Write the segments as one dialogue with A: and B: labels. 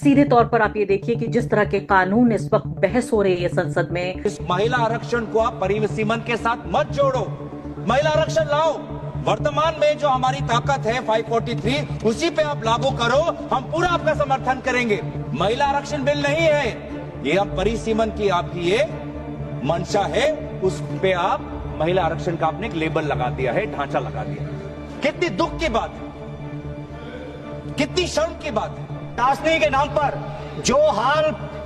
A: सीधे तौर पर आप ये देखिए कि जिस तरह के कानून इस वक्त बहस हो रही है संसद में,
B: इस महिला आरक्षण को आप परिसीमन के साथ मत जोड़ो, महिला आरक्षण लाओ। वर्तमान में जो हमारी ताकत है 543, उसी पे आप लागू करो, हम पूरा आपका समर्थन करेंगे। महिला आरक्षण बिल नहीं है ये, अब परिसीमन की आपकी ये मंशा है, उस पे आप महिला आरक्षण का आपने एक लेबल लगा दिया है, ढांचा लगा दिया। कितनी दुख की बात है, कितनी शर्म की बात है।
C: राजनीति के नाम पर जो हाल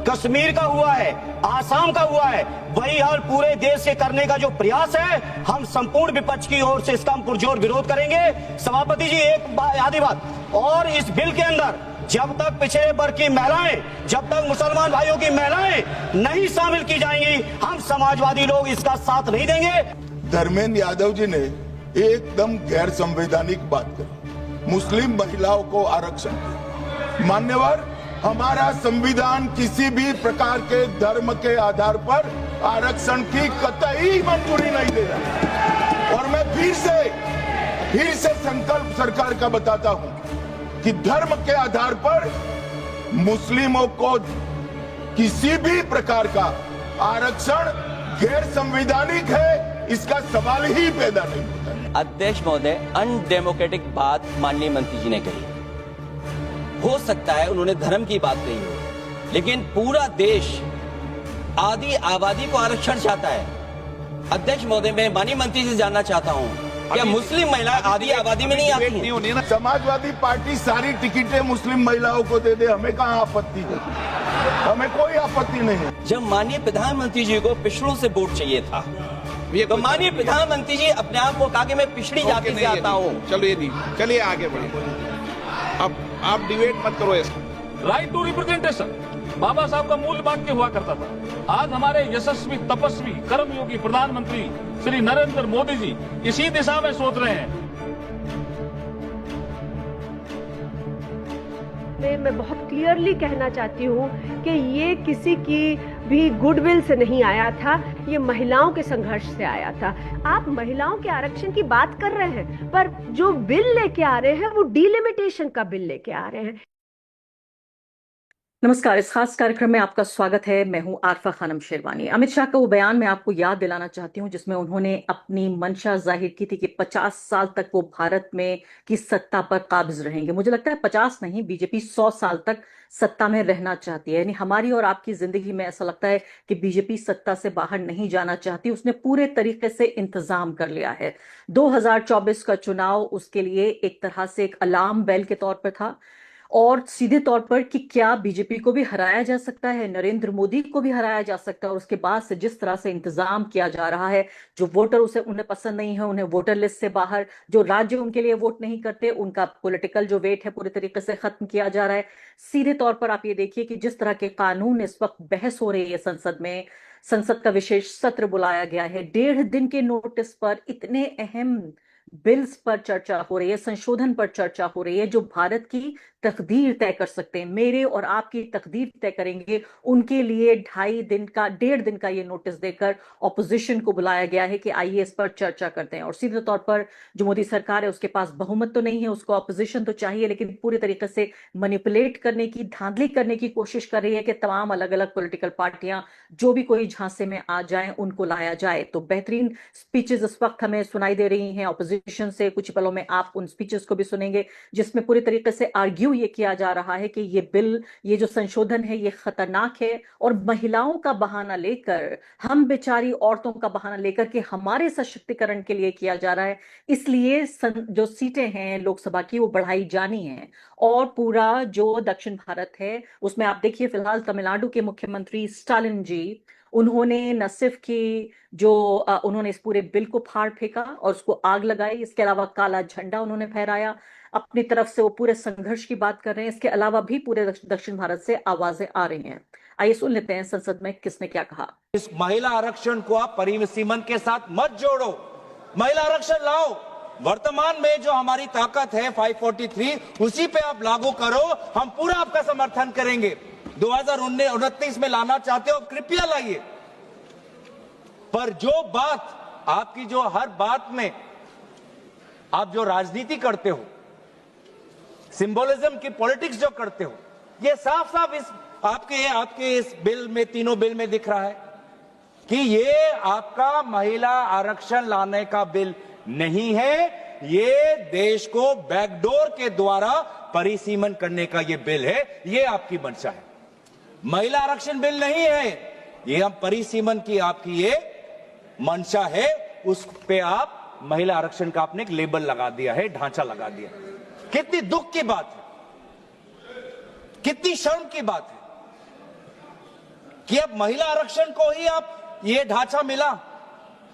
C: कश्मीर का हुआ है, आसाम का हुआ है, वही हाल पूरे देश से करने का जो प्रयास है, हम संपूर्ण विपक्ष की ओर से इसका हम पुरजोर विरोध करेंगे। सभापति जी, एक आधी बात और, इस बिल के अंदर जब तक पिछड़े वर्ग की महिलाएं, जब तक मुसलमान भाइयों की महिलाएं नहीं शामिल की जाएंगी, हम समाजवादी लोग इसका साथ नहीं देंगे।
D: धर्मेंद्र यादव जी ने एकदम गैर संवैधानिक बात करी, मुस्लिम महिलाओं को आरक्षण। मान्यवर, हमारा संविधान किसी भी प्रकार के धर्म के आधार पर आरक्षण की कतई मंजूरी नहीं दे रहा। और मैं फिर से संकल्प सरकार का बताता हूं कि धर्म के आधार पर मुस्लिमों को किसी भी प्रकार का आरक्षण गैर संवैधानिक है, इसका सवाल ही पैदा नहीं होता।
E: अध्यक्ष महोदय, अनडेमोक्रेटिक बात माननीय मंत्री जी ने कही। हो सकता है उन्होंने धर्म की बात कही हो, लेकिन पूरा देश आधी आबादी को आरक्षण चाहता है। अध्यक्ष महोदय, मैं माननीय मंत्री से जानना चाहता हूं, क्या मुस्लिम महिला आधी आबादी में नहीं आती हैं?
D: समाजवादी पार्टी सारी टिकटें मुस्लिम महिलाओं को दे दे, हमें कहाँ आपत्ति है, हमें कोई आपत्ति नहीं है।
E: जब माननीय प्रधानमंत्री जी को पिछड़ों से वोट चाहिए था, तो माननीय प्रधानमंत्री जी अपने आप को कहा कि मैं पिछड़ी जाति से आता हूँ।
F: चलिए आगे बढ़िए, अब आप डिबेट मत करो।
G: राइट टू रिप्रेजेंटेशन बाबा साहब का मूल वाक्य हुआ करता था। आज हमारे यशस्वी, तपस्वी, कर्मयोगी प्रधानमंत्री श्री नरेंद्र मोदी जी इसी दिशा में सोच रहे हैं।
H: मैं बहुत क्लियरली कहना चाहती हूँ कि ये किसी की भी गुडविल से नहीं आया था, ये महिलाओं के संघर्ष से आया था। आप महिलाओं के आरक्षण की बात कर रहे हैं, पर जो बिल लेके आ रहे हैं वो डिलिमिटेशन का बिल लेके आ रहे हैं।
A: नमस्कार, इस खास कार्यक्रम में आपका स्वागत है। मैं हूं आरफा खानम शेरवानी। अमित शाह का वो बयान मैं आपको याद दिलाना चाहती हूं जिसमें उन्होंने अपनी मंशा जाहिर की थी कि 50 साल तक वो भारत में की सत्ता पर काबिज रहेंगे। मुझे लगता है 50 नहीं, बीजेपी 100 साल तक सत्ता में रहना चाहती है। यानी हमारी और आपकी जिंदगी में ऐसा लगता है कि बीजेपी सत्ता से बाहर नहीं जाना चाहती। उसने पूरे तरीके से इंतजाम कर लिया है। 2024 का चुनाव उसके लिए एक तरह से एक अलार्म बेल के तौर पर था, और सीधे तौर पर कि क्या बीजेपी को भी हराया जा सकता है, नरेंद्र मोदी को भी हराया जा सकता है। और उसके बाद से जिस तरह से इंतजाम किया जा रहा है, जो वोटर उन्हें पसंद नहीं है, उन्हें वोटर लिस्ट से बाहर, जो राज्य उनके लिए वोट नहीं करते, उनका पॉलिटिकल जो वेट है पूरे तरीके से खत्म किया जा रहा है। सीधे तौर पर आप ये देखिए कि जिस तरह के कानून इस वक्त बहस हो रही है संसद में, संसद का विशेष सत्र बुलाया गया है। 1.5 दिन के नोटिस पर इतने अहम बिल्स पर चर्चा हो रही है, संशोधन पर चर्चा हो रही है जो भारत की तकदीर तय कर सकते हैं, मेरे और आपकी तकदीर तय करेंगे। उनके लिए 1.5 दिन का ये नोटिस देकर ऑपोजिशन को बुलाया गया है कि आइए इस पर चर्चा करते हैं। और सीधे तौर पर जो मोदी सरकार है उसके पास बहुमत तो नहीं है, उसको ऑपोजिशन तो चाहिए, लेकिन पूरी तरीके से मैनिपुलेट करने की, धांधली करने की कोशिश कर रही है कि तमाम अलग अलग पॉलिटिकल पार्टियां जो भी कोई झांसे में आ जाए उनको लाया जाए। तो बेहतरीन स्पीचेस इस वक्त हमें सुनाई दे रही हैं ऑपोजिशन से। कुछ पलों में आप उन स्पीचेस को भी सुनेंगे जिसमें पूरी तरीके से आर्ग्यू ये किया जा रहा है कि ये बिल, ये जो संशोधन है, ये खतरनाक है और महिलाओं का बहाना लेकर, हम बेचारी औरतों का बहाना लेकर के हमारे सशक्तिकरण के लिए किया जा रहा है। इसलिए जो सीटें हैं लोकसभा की वो बढ़ाई जानी है। और पूरा जो दक्षिण भारत है उसमें आप देखिए, फिलहाल तमिलनाडु के मुख्यमंत्री स्टालिन जी, उन्होंने न सिर्फ कि उन्होंने इस पूरे बिल को फाड़ फेंका और उसको आग लगाई, इसके अलावा काला झंडा उन्होंने फहराया। अपनी तरफ से वो पूरे संघर्ष की बात कर रहे हैं। इसके अलावा भी पूरे दक्षिण भारत से आवाजें आ रही हैं। आइए सुन लेते हैं संसद में किसने क्या कहा।
B: इस महिला आरक्षण को आप परिसीमन के साथ मत जोड़ो, महिला आरक्षण लाओ। वर्तमान में जो हमारी ताकत है 543, उसी पे आप लागू करो, हम पूरा आपका समर्थन करेंगे। 2029 में लाना चाहते हो, कृपया लाइए। पर जो बात आपकी, जो हर बात में आप जो राजनीति करते हो, सिंबोलिज्म की पॉलिटिक्स जो करते हो, ये साफ साफ इस आपके इस बिल में, तीनों बिल में दिख रहा है कि ये आपका महिला आरक्षण लाने का बिल नहीं है, ये देश को बैकडोर के द्वारा परिसीमन करने का ये बिल है। ये आपकी मंशा है, महिला आरक्षण बिल नहीं है ये। हम परिसीमन की आपकी ये मंशा है, उस पे आप महिला आरक्षण का आपने एक लेबल लगा दिया है, ढांचा लगा दिया। कितनी दुख की बात है, कितनी शर्म की बात है कि अब महिला आरक्षण को ही आप ये ढांचा मिला,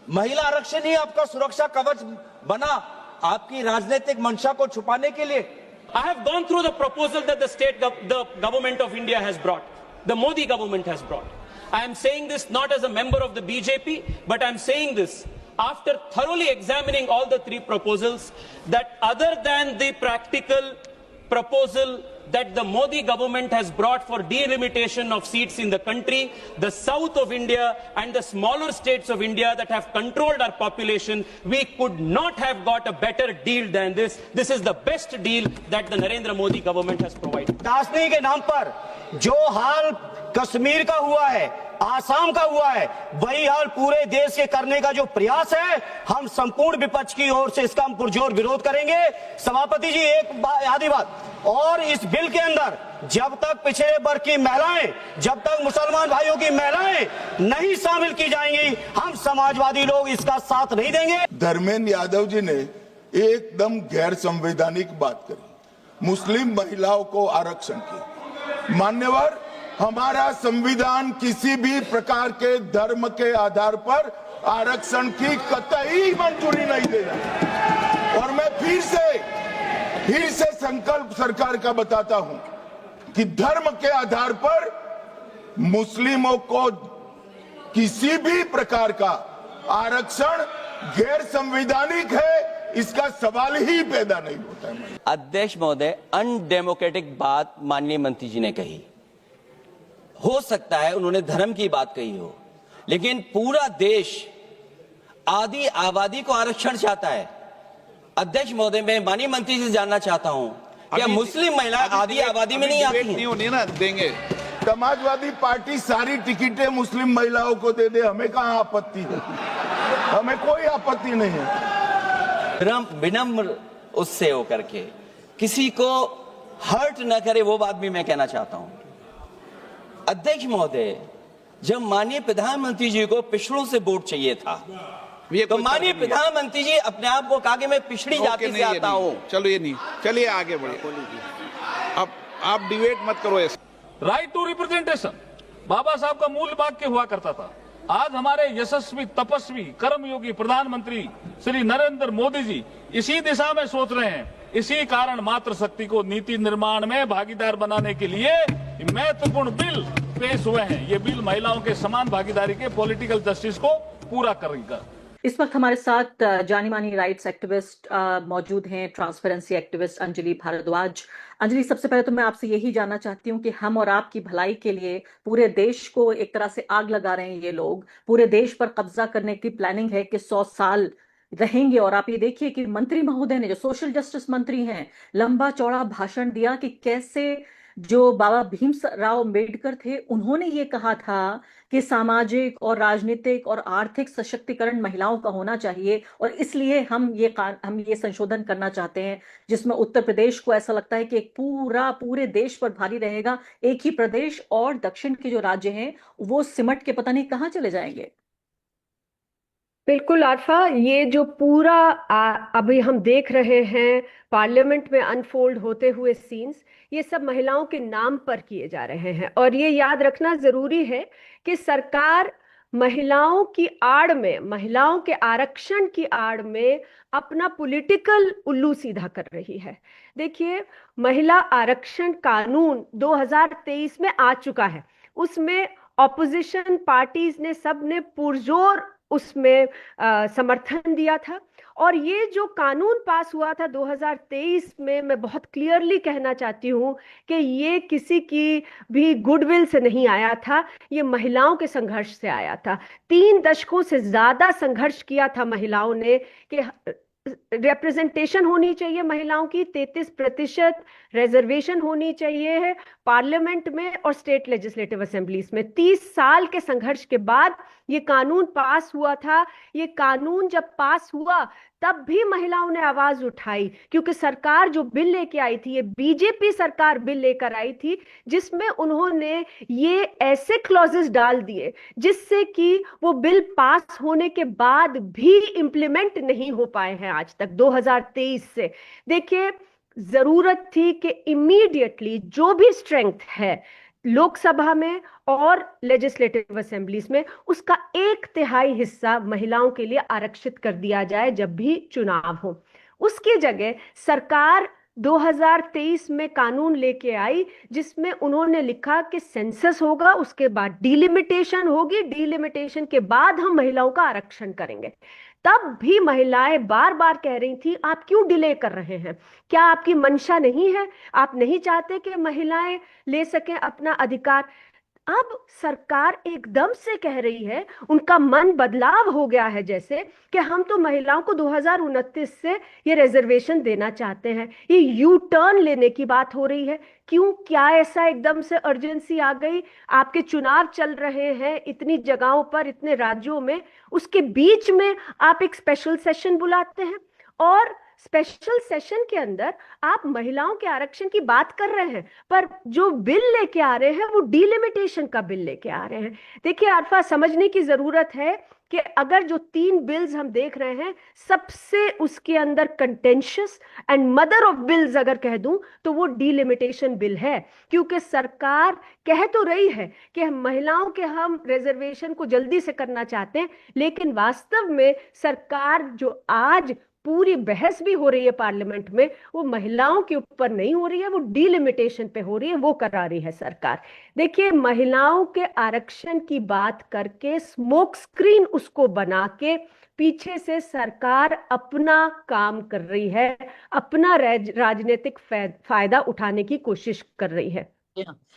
B: महिला आरक्षण ही आपका सुरक्षा कवच बना आपकी राजनीतिक मंशा को छुपाने के लिए।
I: I have gone through the proposal that the government of India has brought, the Modi government has brought. I am saying this not as a member of the BJP, but I am saying this after thoroughly examining all the three proposals, that other than the practical proposal that the Modi government has brought for delimitation of seats in the country, the south of India and the smaller states of India that have controlled our population, we could not have got a better deal than this. This is the best deal that the Narendra Modi government has provided.
C: राजनीति के नाम पर जो हाल कश्मीर का हुआ है, आसाम का हुआ है, वही हाल पूरे देश के करने का जो प्रयास है, हम संपूर्ण विपक्ष की ओर से इसका हम पुरजोर विरोध करेंगे। सभापति जी, एक आधी बात और, इस बिल के अंदर जब तक पिछड़े वर्ग की महिलाएं, जब तक मुसलमान भाइयों की महिलाएं नहीं शामिल की जाएंगी, हम समाजवादी लोग इसका साथ नहीं देंगे।
D: धर्मेंद्र यादव जी ने एकदम गैर संवैधानिक बात करी, मुस्लिम महिलाओं को आरक्षण की। मान्यवर, हमारा संविधान किसी भी प्रकार के धर्म के आधार पर आरक्षण की कतई मंजूरी नहीं देगा। और मैं फिर से संकल्प सरकार का बताता हूं कि धर्म के आधार पर मुस्लिमों को किसी भी प्रकार का आरक्षण गैर संवैधानिक है, इसका सवाल ही पैदा नहीं होता है।
E: अध्यक्ष महोदय, अनडेमोक्रेटिक बात माननीय मंत्री जी ने कही। हो सकता है उन्होंने धर्म की बात कही हो, लेकिन पूरा देश आधी आबादी को आरक्षण चाहता है। अध्यक्ष महोदय, मैं माननीय मंत्री से जानना चाहता हूं, क्या मुस्लिम महिला आधी आबादी में नहीं आती हैं?
F: नहीं होनी ना, देंगे।
D: समाजवादी पार्टी सारी टिकटें मुस्लिम महिलाओं को दे दे, हमें कहां आपत्ति है, हमें कोई आपत्ति नहीं है।
E: विनम्र उससे होकर के किसी को हर्ट न करे, वो बात भी मैं कहना चाहता हूं। अध्यक्ष महोदय, जब माननीय प्रधानमंत्री जी को पिछड़ों से वोट चाहिए था, तो माननीय प्रधानमंत्री जी अपने आप को कहा कि मैं पिछड़ी जाति से आता हूं।
F: चलो ये नहीं, चलिए आगे बढ़िए। अब आप डिबेट मत करो ऐसे।
G: राइट टू रिप्रेजेंटेशन बाबा साहब का मूल वाक्य हुआ करता था। आज हमारे यशस्वी, तपस्वी, कर्मयोगी प्रधानमंत्री श्री नरेंद्र मोदी जी इसी दिशा में सोच रहे हैं। इसी कारण मातृशक्ति को नीति निर्माण में भागीदार बनाने के लिए महत्वपूर्ण बिल पेश हुए हैं। ये बिल महिलाओं के समान भागीदारी के पॉलिटिकल जस्टिस को पूरा करेगा।
A: इस वक्त हमारे साथ जानी मानी राइट्स एक्टिविस्ट मौजूद हैं, ट्रांसपेरेंसी एक्टिविस्ट अंजलि भारद्वाज। अंजलि, सबसे पहले तो मैं आपसे यही जानना चाहती हूँ कि हम और आपकी भलाई के लिए पूरे देश को एक तरह से आग लगा रहे हैं ये लोग, पूरे देश पर कब्जा करने की प्लानिंग है कि 100 साल रहेंगे। और आप ये देखिए कि मंत्री महोदय ने, जो सोशल जस्टिस मंत्री हैं, लंबा चौड़ा भाषण दिया कि कैसे जो बाबा भीमराव अम्बेडकर थे, उन्होंने ये कहा था कि सामाजिक और राजनीतिक और आर्थिक सशक्तिकरण महिलाओं का होना चाहिए, और इसलिए हम ये संशोधन करना चाहते हैं जिसमें उत्तर प्रदेश को ऐसा लगता है कि एक पूरे देश पर भारी रहेगा, एक ही प्रदेश, और दक्षिण के जो राज्य हैं वो सिमट के पता नहीं कहां चले जाएंगे।
H: बिल्कुल आरफा, ये जो पूरा अभी हम देख रहे हैं पार्लियामेंट में अनफोल्ड होते हुए सीन्स, ये सब महिलाओं के नाम पर किए जा रहे हैं। और ये याद रखना जरूरी है कि सरकार महिलाओं की आड़ में, महिलाओं के आरक्षण की आड़ में अपना पॉलिटिकल उल्लू सीधा कर रही है। देखिए, महिला आरक्षण कानून 2023 में आ चुका है, उसमें ऑपोजिशन पार्टीज ने सबने पुरजोर उसमें समर्थन दिया था। और ये जो कानून पास हुआ था 2023 में, मैं बहुत क्लियरली कहना चाहती हूँ कि ये किसी की भी गुडविल से नहीं आया था, ये महिलाओं के संघर्ष से आया था। 3 दशकों से ज्यादा संघर्ष किया था महिलाओं ने कि रिप्रेजेंटेशन होनी चाहिए महिलाओं की, 33% रिजर्वेशन होनी चाहिए है पार्लियामेंट में और स्टेट लेजिस्लेटिव असेंबलीज में। 30 साल के संघर्ष के बाद ये कानून पास हुआ था। ये कानून जब पास हुआ तब भी महिलाओं ने आवाज उठाई, क्योंकि सरकार जो बिल लेके आई थी, ये बीजेपी सरकार बिल लेकर आई थी, जिसमें उन्होंने ये ऐसे क्लॉजेस डाल दिए जिससे कि वो बिल पास होने के बाद भी इंप्लीमेंट नहीं हो पाए हैं आज तक 2023 से। देखिए, जरूरत थी कि इमीडिएटली जो भी स्ट्रेंथ है लोकसभा में और लेजिस्लेटिव असेंबलीज में, उसका 1/3 हिस्सा महिलाओं के लिए आरक्षित कर दिया जाए जब भी चुनाव हो। उसकी जगह सरकार 2023 में कानून लेके आई जिसमें उन्होंने लिखा कि सेंसस होगा, उसके बाद डिलिमिटेशन होगी, डिलिमिटेशन के बाद हम महिलाओं का आरक्षण करेंगे। तब भी महिलाएं बार बार कह रही थी, आप क्यों डिले कर रहे हैं? क्या आपकी मंशा नहीं है? आप नहीं चाहते कि महिलाएं ले सकें अपना अधिकार? अब सरकार एकदम से कह रही है, उनका मन बदलाव हो गया है जैसे कि हम तो महिलाओं को 2029 से ये रिजर्वेशन देना चाहते हैं। ये यू टर्न लेने की बात हो रही है। क्यों, क्या ऐसा एकदम से अर्जेंसी आ गई? आपके चुनाव चल रहे हैं इतनी जगहों पर, इतने राज्यों में, उसके बीच में आप एक स्पेशल सेशन बुलाते हैं और स्पेशल सेशन के अंदर आप महिलाओं के आरक्षण की बात कर रहे हैं, पर जो बिल लेके आ रहे हैं वो डिलिमिटेशन का बिल लेके आ रहे हैं। देखिए आरफा, समझने की जरूरत है कि अगर जो 3 बिल्स हम देख रहे हैं, सबसे उसके अंदर contentious and mother of bills अगर कह दूं तो वो डिलिमिटेशन बिल है, क्योंकि सरकार कह तो रही है कि महिलाओं के हम रिजर्वेशन को जल्दी से करना चाहते हैं, लेकिन वास्तव में सरकार जो आज पूरी बहस भी हो रही है पार्लियामेंट में, वो महिलाओं के ऊपर नहीं हो रही है, वो डिलिमिटेशन पे हो रही है, वो करा रही है सरकार। देखिए, महिलाओं के आरक्षण की बात करके स्मोक स्क्रीन उसको बना के पीछे से सरकार अपना काम कर रही है, अपना राजनीतिक फायदा उठाने की कोशिश कर रही है।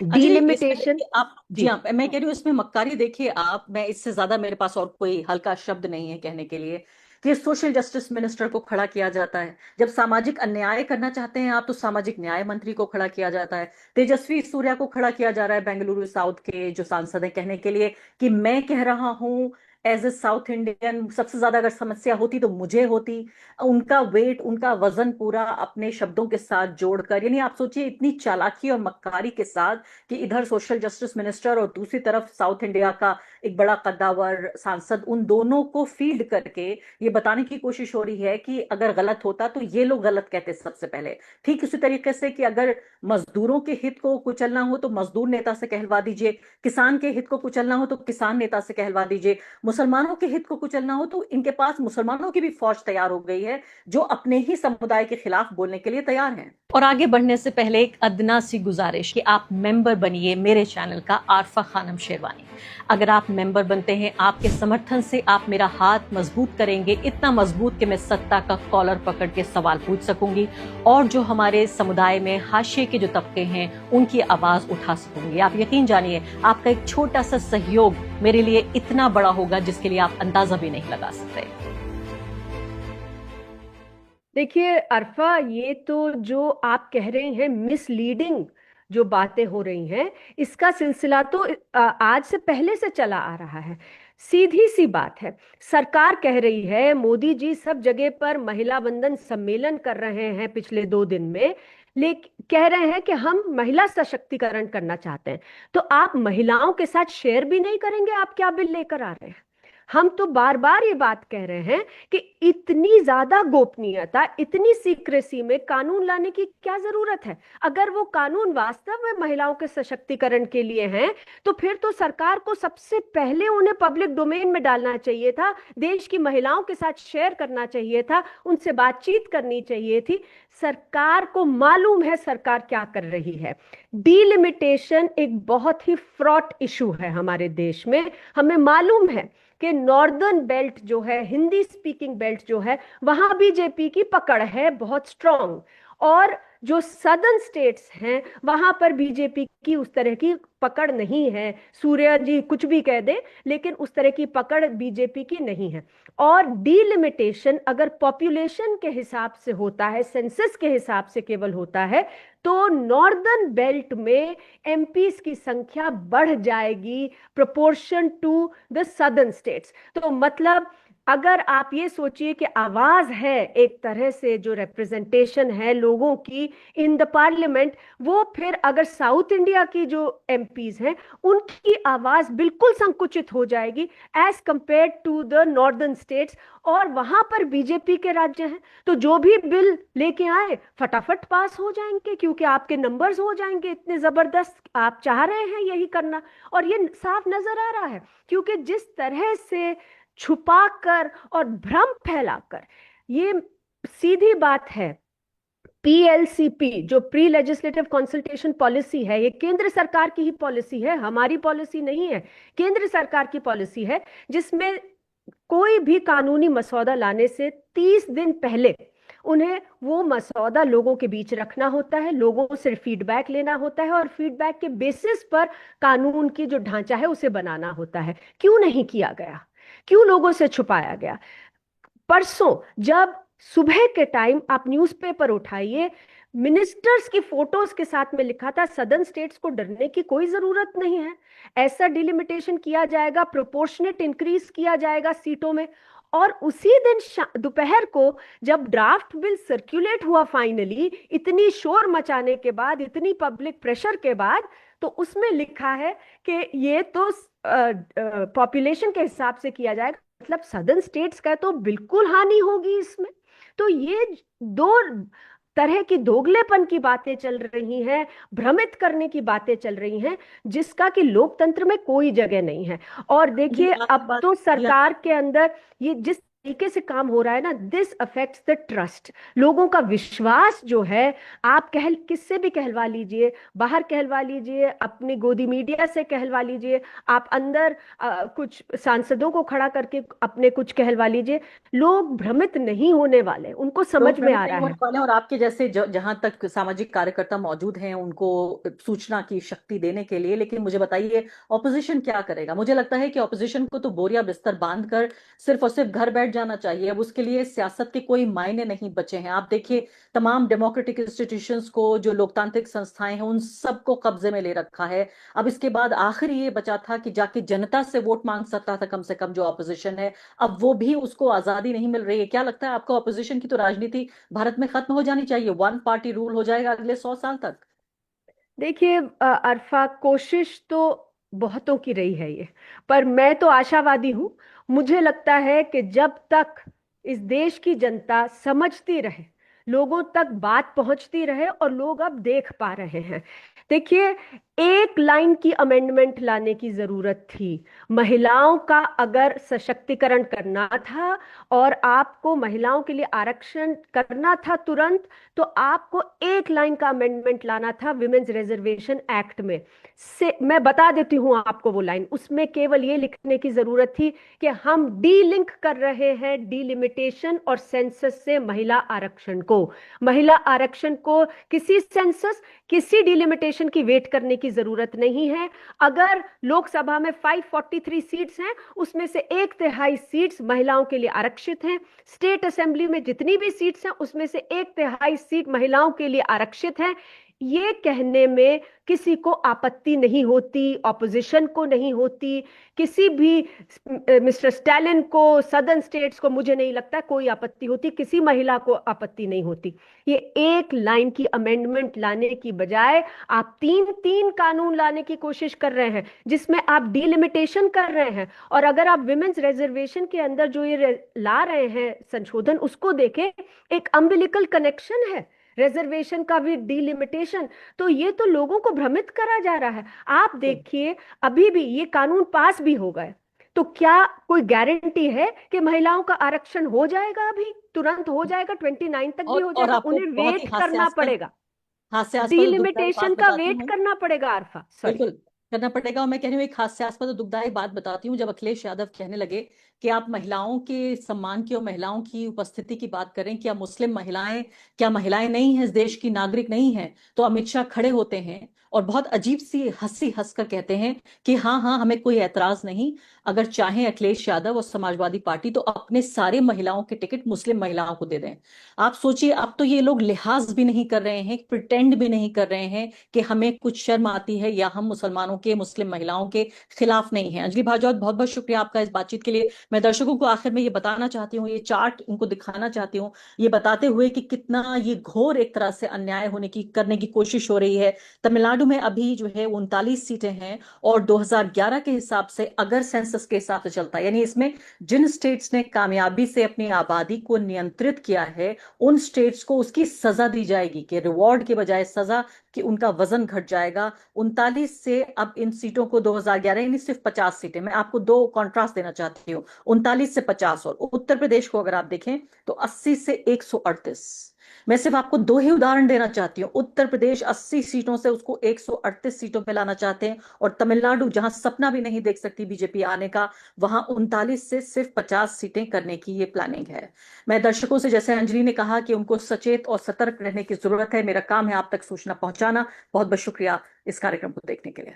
H: डिलिमिटेशन
A: आप जी हाँ, मैं कह रही हूँ इसमें मक्कारी देखिए आप, मैं इससे ज्यादा मेरे पास और कोई हल्का शब्द नहीं है कहने के लिए कि सोशल जस्टिस मिनिस्टर को खड़ा किया जाता है। जब सामाजिक अन्याय करना चाहते हैं आप तो सामाजिक न्याय मंत्री को खड़ा किया जाता है। तेजस्वी सूर्या को खड़ा किया जा रहा है बेंगलुरु साउथ के जो सांसद है कहने के लिए कि मैं कह रहा हूं एज ए साउथ इंडियन, सबसे ज्यादा अगर समस्या होती तो मुझे होती। उनका वेट, उनका वजन पूरा अपने शब्दों के साथ जोड़कर, यानी आप सोचिए इतनी चालाकी और मक्कारी के साथ कि इधर सोशल जस्टिस मिनिस्टर और दूसरी तरफ साउथ इंडिया का एक बड़ा कद्दावर सांसद, उन दोनों को फीड करके ये बताने की कोशिश हो रही है कि अगर गलत होता तो ये लोग गलत कहते सबसे पहले। ठीक उसी तरीके से कि अगर मजदूरों के हित को कुचलना हो तो मजदूर नेता से कहलवा दीजिए, किसान के हित को कुचलना हो तो किसान नेता से कहलवा दीजिए, मुसलमानों के हित को कुचलना हो तो इनके पास मुसलमानों की भी फौज तैयार हो गई है जो अपने ही समुदाय के खिलाफ बोलने के लिए तैयार हैं। और आगे बढ़ने से पहले एक अदना सी गुजारिश कि आप मेंबर बनिए मेरे चैनल का आरफा खानम शेरवानी। अगर आप मेंबर बनते हैं, आपके समर्थन से आप मेरा हाथ मजबूत करेंगे, इतना मजबूत कि मैं सत्ता का कॉलर पकड़ के सवाल पूछ सकूंगी और जो हमारे समुदाय में हाशिए के जो तबके हैं उनकी आवाज उठा सकूंगी। आप यकीन जानिए, आपका एक छोटा सा सहयोग मेरे लिए इतना बड़ा होगा जिसके लिए आप अंदाजा भी नहीं लगा सकते।
H: देखिए अरफा, ये तो जो आप कह रहे हैं मिसलीडिंग जो बातें हो रही हैं, इसका सिलसिला तो आज से पहले से चला आ रहा है। सीधी सी बात है, सरकार कह रही है, मोदी जी सब जगह पर महिला बंधन सम्मेलन कर रहे हैं पिछले 2 दिन में, लेकिन कह रहे हैं कि हम महिला सशक्तिकरण करना चाहते हैं। तो आप महिलाओं के साथ शेयर भी नहीं करेंगे आप क्या बिल लेकर आ रहे हैं? हम तो बार बार ये बात कह रहे हैं कि इतनी ज्यादा गोपनीयता, इतनी सीक्रेसी में कानून लाने की क्या जरूरत है? अगर वो कानून वास्तव में महिलाओं के सशक्तिकरण के लिए हैं तो फिर तो सरकार को सबसे पहले उन्हें पब्लिक डोमेन में डालना चाहिए था, देश की महिलाओं के साथ शेयर करना चाहिए था, उनसे बातचीत करनी चाहिए थी। सरकार को मालूम है सरकार क्या कर रही है। डिलिमिटेशन एक बहुत ही फ्रॉड इशू है हमारे देश में। हमें मालूम है कि नॉर्दर्न बेल्ट जो है, हिंदी स्पीकिंग बेल्ट जो है, वहां बीजेपी की पकड़ है बहुत स्ट्रांग, और जो सदर्न स्टेट्स हैं वहां पर बीजेपी की उस तरह की पकड़ नहीं है। सूर्या जी कुछ भी कह दे, लेकिन उस तरह की पकड़ बीजेपी की नहीं है। और डीलिमिटेशन अगर पॉपुलेशन के हिसाब से होता है, सेंसस के हिसाब से केवल होता है, तो नॉर्दर्न बेल्ट में एमपीज की संख्या बढ़ जाएगी proportion to the southern states. तो मतलब अगर आप ये सोचिए कि आवाज है एक तरह से, जो रिप्रेजेंटेशन है लोगों की इन द पार्लियामेंट, वो फिर अगर साउथ इंडिया की जो एमपीज हैं उनकी आवाज बिल्कुल संकुचित हो जाएगी as compare to the northern states. और वहां पर बीजेपी के राज्य हैं, तो जो भी बिल लेके आए फटाफट पास हो जाएंगे, क्योंकि आपके नंबर्स हो जाएंगे इतने जबरदस्त। आप चाह रहे हैं यही करना, और ये साफ नजर आ रहा है, क्योंकि जिस तरह से छुपाकर और भ्रम फैलाकर, ये सीधी बात है, पीएलसीपी जो प्री लेजिस्लेटिव कंसल्टेशन पॉलिसी है, ये केंद्र सरकार की ही पॉलिसी है, हमारी पॉलिसी नहीं है, केंद्र सरकार की पॉलिसी है, जिसमें कोई भी कानूनी मसौदा लाने से 30 दिन पहले उन्हें वो मसौदा लोगों के बीच रखना होता है, लोगों से फीडबैक लेना होता है, और फीडबैक के बेसिस पर कानून की जो ढांचा है उसे बनाना होता है। क्यों नहीं किया गया, क्यों लोगों से छुपाया गया? परसों जब सुबह के टाइम आप न्यूज़पेपर उठाइए, मिनिस्टर्स की फोटोज के साथ में लिखा था सदर्न स्टेट्स को डरने की कोई जरूरत नहीं है, ऐसा डिलिमिटेशन किया जाएगा, प्रोपोर्शनेट इंक्रीज किया जाएगा सीटों में। और उसी दिन दोपहर को जब ड्राफ्ट बिल सर्कुलेट हुआ फाइनली, इतनी शोर मचाने के बाद, इतनी पब्लिक प्रेशर के बाद, तो उसमें लिखा है कि ये तो पॉपुलेशन के हिसाब से किया जाएगा, मतलब सदर्न स्टेट्स का तो बिल्कुल हानि होगी इसमें। तो ये दो तरह की दोगलेपन की बातें चल रही हैं, भ्रमित करने की बातें चल रही हैं, जिसका कि लोकतंत्र में कोई जगह नहीं है। और देखिए अब तो सरकार के अंदर ये जिस तरीके से काम हो रहा है ना, दिस अफेक्ट्स द ट्रस्ट, लोगों का विश्वास जो है, आप किससे भी कहलवा लीजिए, बाहर कहलवा लीजिए, अपनी गोदी मीडिया से कहलवा लीजिए, आप अंदर कुछ सांसदों को खड़ा करके अपने कुछ कहलवा लीजिए, लोग भ्रमित नहीं होने वाले, उनको समझ में आ रहा है।
A: और आपके जैसे जहां तक सामाजिक कार्यकर्ता मौजूद हैं उनको सूचना की शक्ति देने के लिए। लेकिन मुझे बताइए ऑपोजिशन क्या करेगा? मुझे लगता है कि ऑपोजिशन को तो बोरिया बिस्तर बांधकर सिर्फ और सिर्फ घर बैठ जाना चाहिए। अब उसके लिए सियासत के कोई मायने नहीं बचे हैं। आप देखिए तमाम डेमोक्रेटिक इंस्टीट्यूशंस को, जो लोकतांत्रिक संस्थाएं हैं, उन सबको कब्जे में ले रखा है। अब इसके बाद आखिर ये बचा था कि जाके जनता से वोट मांग सकता था कम से कम जो ऑपोजिशन है, अब वो भी उसको आजादी नहीं मिल रही है। क्या लगता है आपको, ऑपोजिशन की तो राजनीति भारत में खत्म हो जानी चाहिए? वन पार्टी रूल हो जाएगा अगले 100 साल तक?
H: देखिए अरफा, कोशिश तो बहुतों की रही है ये, पर मैं तो आशावादी हूं। मुझे लगता है कि जब तक इस देश की जनता समझती रहे, लोगों तक बात पहुंचती रहे, और लोग अब देख पा रहे हैं। देखिए, एक लाइन की अमेंडमेंट लाने की जरूरत थी। महिलाओं का अगर सशक्तिकरण करना था और आपको महिलाओं के लिए आरक्षण करना था तुरंत, तो आपको एक लाइन का अमेंडमेंट लाना था विमेन्स रिजर्वेशन एक्ट में से। मैं बता देती हूं आपको वो लाइन, उसमें केवल ये लिखने की जरूरत थी कि हम डी लिंक कर रहे हैं डिलिमिटेशन और सेंसस से महिला आरक्षण को। महिला आरक्षण को किसी सेंसस, किसी डिलिमिटेशन की वेट करने की जरूरत नहीं है। अगर लोकसभा में 543 सीट्स हैं, उसमें से 1/3 सीट्स महिलाओं के लिए आरक्षित हैं। स्टेट असेंबली में जितनी भी सीट्स हैं, उसमें से 1/3 सीट महिलाओं के लिए आरक्षित हैं। ये कहने में किसी को आपत्ति नहीं होती, ऑपोजिशन को नहीं होती, किसी भी मिस्टर स्टालिन को, सदर्न स्टेट्स को मुझे नहीं लगता कोई आपत्ति होती, किसी महिला को आपत्ति नहीं होती। ये एक लाइन की अमेंडमेंट लाने की बजाय आप 3 कानून लाने की कोशिश कर रहे हैं, जिसमें आप डिलिमिटेशन कर रहे हैं। और अगर आप विमेन्स रिजर्वेशन के अंदर जो ये ला रहे हैं संशोधन, उसको देखें, एक अम्बिलिकल कनेक्शन है रिजर्वेशन का भी डिलिमिटेशन। तो ये तो लोगों को भ्रमित करा जा रहा है। आप देखिए, अभी भी ये कानून पास भी हो गए, तो क्या कोई गारंटी है कि महिलाओं का आरक्षण हो जाएगा? अभी तुरंत हो जाएगा, 29 तक भी हो जाएगा? उन्हें वेट करना पड़ेगा, डिलिमिटेशन का वेट करना पड़ेगा। अरफा,
A: बिल्कुल करना पड़ेगा। और मैं कह रही हूँ एक हास्यास्पद और दुखदायी बात बताती हूँ, जब अखिलेश यादव कहने लगे कि आप महिलाओं के सम्मान की और महिलाओं की उपस्थिति की बात करें, क्या मुस्लिम महिलाएं, क्या महिलाएं नहीं हैं, इस देश की नागरिक नहीं हैं, तो अमित शाह खड़े होते हैं और बहुत अजीब सी हंसी हंसकर कहते हैं कि हाँ हाँ हमें कोई ऐतराज नहीं, अगर चाहें अखिलेश यादव और समाजवादी पार्टी तो अपने सारे महिलाओं के टिकट मुस्लिम महिलाओं को दे दें। आप सोचिए, अब तो ये लोग लिहाज भी नहीं कर रहे हैं, प्रिटेंड भी नहीं कर रहे हैं कि हमें कुछ शर्म आती है या हम मुसलमानों के, मुस्लिम महिलाओं के खिलाफ नहीं है। अंजलि भारद्वाज, बहुत बहुत शुक्रिया आपका इस बातचीत के लिए। मैं दर्शकों को आखिर में ये बताना चाहती हूँ, ये चार्ट उनको दिखाना चाहती हूँ, ये बताते हुए कि कितना ये घोर एक तरह से अन्याय होने की करने की कोशिश हो रही है। तमिलनाडु में अभी जो है 39 सीटें हैं और 2011 के हिसाब से अगर सेंसस के हिसाब से चलता है, यानी इसमें जिन स्टेट्स ने कामयाबी से अपनी आबादी को नियंत्रित किया है उन स्टेट्स को उसकी सजा दी जाएगी, कि रिवॉर्ड के बजाय सजा, कि उनका वजन घट जाएगा। 39 से अब इन सीटों को 2011, यानी सिर्फ 50 सीटें, मैं आपको दो कॉन्ट्रास्ट देना चाहती हूँ, 39 से 50। और उत्तर प्रदेश को अगर आप देखें तो 80 से 138। मैं सिर्फ आपको दो ही उदाहरण देना चाहती हूँ। उत्तर प्रदेश 80 सीटों से उसको 138 सीटों पे लाना चाहते हैं, और तमिलनाडु जहां सपना भी नहीं देख सकती बीजेपी आने का, वहां 39 से सिर्फ 50 सीटें करने की ये प्लानिंग है। मैं दर्शकों से, जैसे अंजलि ने कहा कि उनको सचेत और सतर्क रहने की जरूरत है, मेरा काम है आप तक सूचना पहुंचाना। बहुत बहुत शुक्रिया इस कार्यक्रम को देखने के लिए।